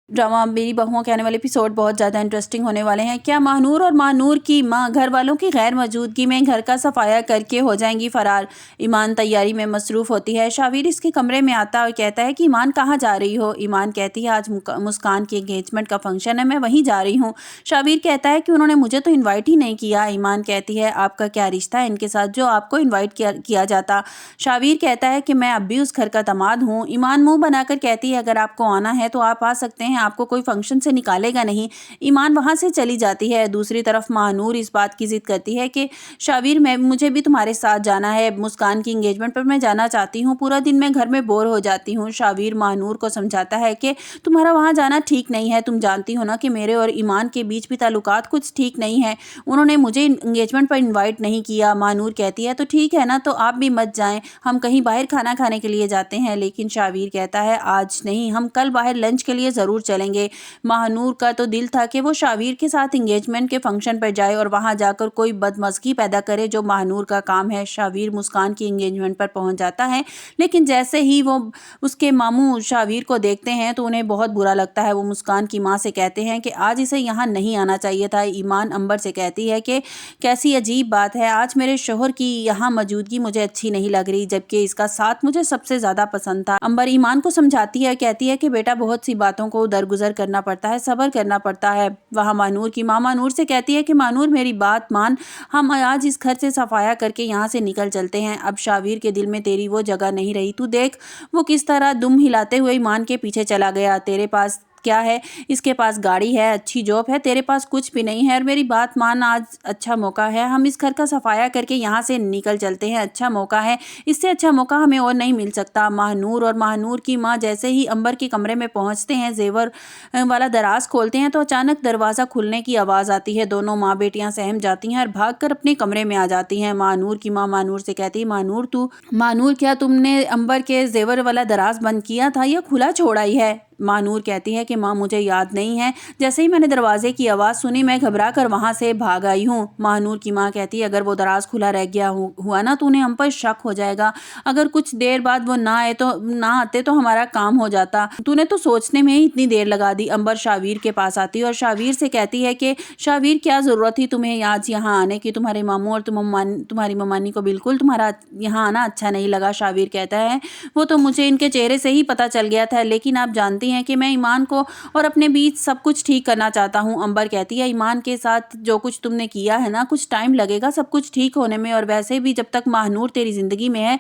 Drama मेरी बहुओं के आने वाले एपिसोड बहुत ज़्यादा इंटरेस्टिंग होने वाले हैं। क्या महानूर और महानूर की मां घर वालों की गैर मौजूदगी में घर का सफाया करके हो जाएंगी फरार। ईमान तैयारी में मसरूफ़ होती है। शावीर इसके कमरे में आता है और कहता है कि ईमान कहाँ जा रही हो। ईमान कहती है आज मुस्कान की एंगेजमेंट का फंक्शन है, मैं वहीं जा रही हूँ। शावीर कहता है कि उन्होंने मुझे तो इन्वाइट ही नहीं किया। ईमान कहती है आपका क्या रिश्ता है इनके साथ जो आपको इन्वाइट किया जाता। शावीर कहता है कि मैं अब भी उस घर का दामाद हूँ। ईमान मुंह बनाकर कहती है अगर आपको आना है तो आप आ सकते हैं, आपको कोई फंक्शन से निकालेगा नहीं। ईमान वहां से चली जाती है। दूसरी तरफ महानूर इस बात की जिद करती है कि शावीर मुझे भी तुम्हारे साथ जाना है, मुस्कान की एंगेजमेंट पर मैं जाना चाहती हूँ, पूरा दिन मैं घर में बोर हो जाती हूँ। शावीर महानूर को समझाता है कि तुम्हारा वहां जाना ठीक नहीं है, तुम जानती हो ना कि मेरे और ईमान के बीच भी ताल्लुकात कुछ ठीक नहीं है, उन्होंने मुझे एंगेजमेंट पर इन्वाइट नहीं किया। महानूर कहती है तो ठीक है ना, तो आप भी मत जाएं, हम कहीं बाहर खाना खाने के लिए जाते हैं। लेकिन शावीर कहता है आज नहीं, हम कल बाहर लंच के लिए ज़रूर चलेंगे। महानूर का तो दिल था कि वो शावीर के साथ एंगेजमेंट के फंक्शन पर जाए और वहां जाकर कोई बदमज़गी पैदा करे, जो महानूर का काम है। शावीर मुस्कान की एंगेजमेंट पर पहुंच जाता है, लेकिन जैसे ही वो उसके मामू शावीर को देखते हैं तो उन्हें बहुत बुरा लगता है। वो मुस्कान की माँ से कहते हैं कि आज इसे यहाँ नहीं आना चाहिए था। ईमान अंबर से कहती है कि कैसी अजीब बात है, आज मेरे शोहर की यहाँ मौजूदगी मुझे अच्छी नहीं लग रही, जबकि इसका साथ मुझे सबसे ज़्यादा पसंद था। अंबर ईमान को समझाती है, कहती है कि बेटा बहुत सी बातों को दरगुजर करना पड़ता है, सब्र करना पड़ता है। वहाँ महानूर की माँ महानूर से कहती है कि महानूर मेरी बात मान, हम आज इस घर से सफाया करके यहाँ से निकल चलते हैं। अब शावीर के दिल में तेरी वो जगह नहीं रही। तू देख वो किस तरह दुम हिलाते हुए ईमान के पीछे चला गया। तेरे पास क्या है, इसके पास गाड़ी है, अच्छी जॉब है, तेरे पास कुछ भी नहीं है। और मेरी बात मान, आज अच्छा मौका है, हम इस घर का सफाया करके यहाँ से निकल चलते हैं, अच्छा मौका है, इससे अच्छा मौका हमें और नहीं मिल सकता। महानूर और महानूर की माँ जैसे ही अंबर के कमरे में पहुँचते हैं, जेवर वाला दराज खोलते हैं तो अचानक दरवाज़ा खुलने की आवाज़ आती है। दोनों माँ बेटियाँ सहम जाती हैं और भाग अपने कमरे में आ जाती हैं। महानूर की माँ महानूर से कहती है महानूर क्या तुमने अंबर के जेवर वाला दराज बंद किया था या खुला छोड़ा ही है। महानूर कहती है कि माँ मुझे याद नहीं है, जैसे ही मैंने दरवाजे की आवाज़ सुनी मैं घबरा कर वहाँ से भाग आई हूँ। महानूर की माँ कहती है अगर वो दराज खुला रह गया हुआ ना तो उन्हें हम पर शक हो जाएगा, अगर कुछ देर बाद वो ना आते तो हमारा काम हो जाता, तूने तो सोचने में ही इतनी देर लगा दी। अंबर शावीर के पास आती है और शावीर से कहती है कि शावीर क्या ज़रूरत थी तुम्हें आज यहाँ आने की, तुम्हारे मामू और तुम्हारी ममानी को बिल्कुल तुम्हारा यहाँ आना अच्छा नहीं लगा। शावीर कहता है वो तो मुझे इनके चेहरे से ही पता चल गया था, लेकिन आप जानती हैं कि मैं ईमान को और अपने बीच सब कुछ ठीक करना चाहता हूँ। अंबर कहती है ईमान के साथ जो कुछ तुमने किया है ना, कुछ टाइम लगेगा सब कुछ ठीक होने में, और वैसे भी जब तक महानूर तेरी ज़िंदगी में है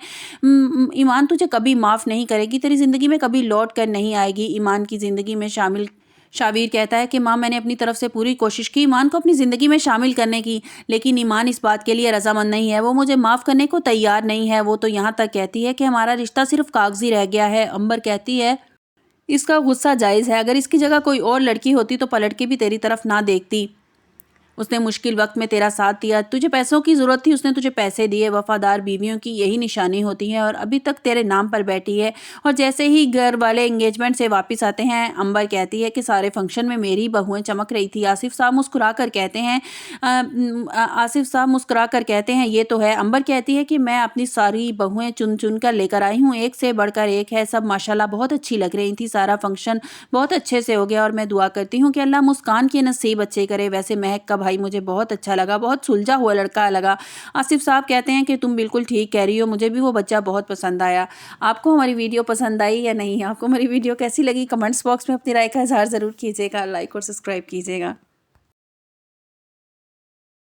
ईमान तुझे कभी माफ़ नहीं करेगी, तेरी ज़िंदगी में कभी लौट कर नहीं आएगी ईमान की ज़िंदगी में शामिल। शावीर कहता है कि माँ मैंने अपनी तरफ से पूरी कोशिश की ईमान को अपनी ज़िंदगी में शामिल करने की, लेकिन ईमान इस बात के लिए रजामंद नहीं है, वो मुझे माफ़ करने को तैयार नहीं है। वो तो यहाँ तक कहती है कि हमारा रिश्ता सिर्फ कागजी रह गया है। अंबर कहती है इसका गुस्सा जायज़ है, अगर इसकी जगह कोई और लड़की होती तो पलट के भी तेरी तरफ ना देखती, उसने मुश्किल वक्त में तेरा साथ दिया, तुझे पैसों की ज़रूरत थी उसने तुझे पैसे दिए। वफादार बीवियों की यही निशानी होती है और अभी तक तेरे नाम पर बैठी है। और जैसे ही घर वाले एंगेजमेंट से वापस आते हैं अंबर कहती है कि सारे फंक्शन में मेरी बहुएं चमक रही थी। आसिफ साहब मुस्कुरा कर कहते हैं ये तो है। अंबर कहती है कि मैं अपनी सारी बहुएं चुन चुन कर लेकर आई हूँ, एक से बढ़कर एक है, सब माशाल्लाह बहुत अच्छी लग रही थी, सारा फंक्शन बहुत अच्छे से हो गया और मैं दुआ करती हूँ कि अल्लाह मुस्कान के नसीब अच्छे करे। वैसे महक का भाई मुझे बहुत अच्छा लगा, बहुत सुलझा हुआ लड़का लगा। आसिफ साहब कहते हैं कि तुम बिल्कुल ठीक कह रही हो, मुझे भी वो बच्चा बहुत पसंद आया। आपको हमारी वीडियो पसंद आई या नहीं, आपको हमारी वीडियो कैसी लगी, कमेंट्स बॉक्स में अपनी राय का इजहार ज़रूर कीजिएगा, लाइक और सब्सक्राइब कीजिएगा।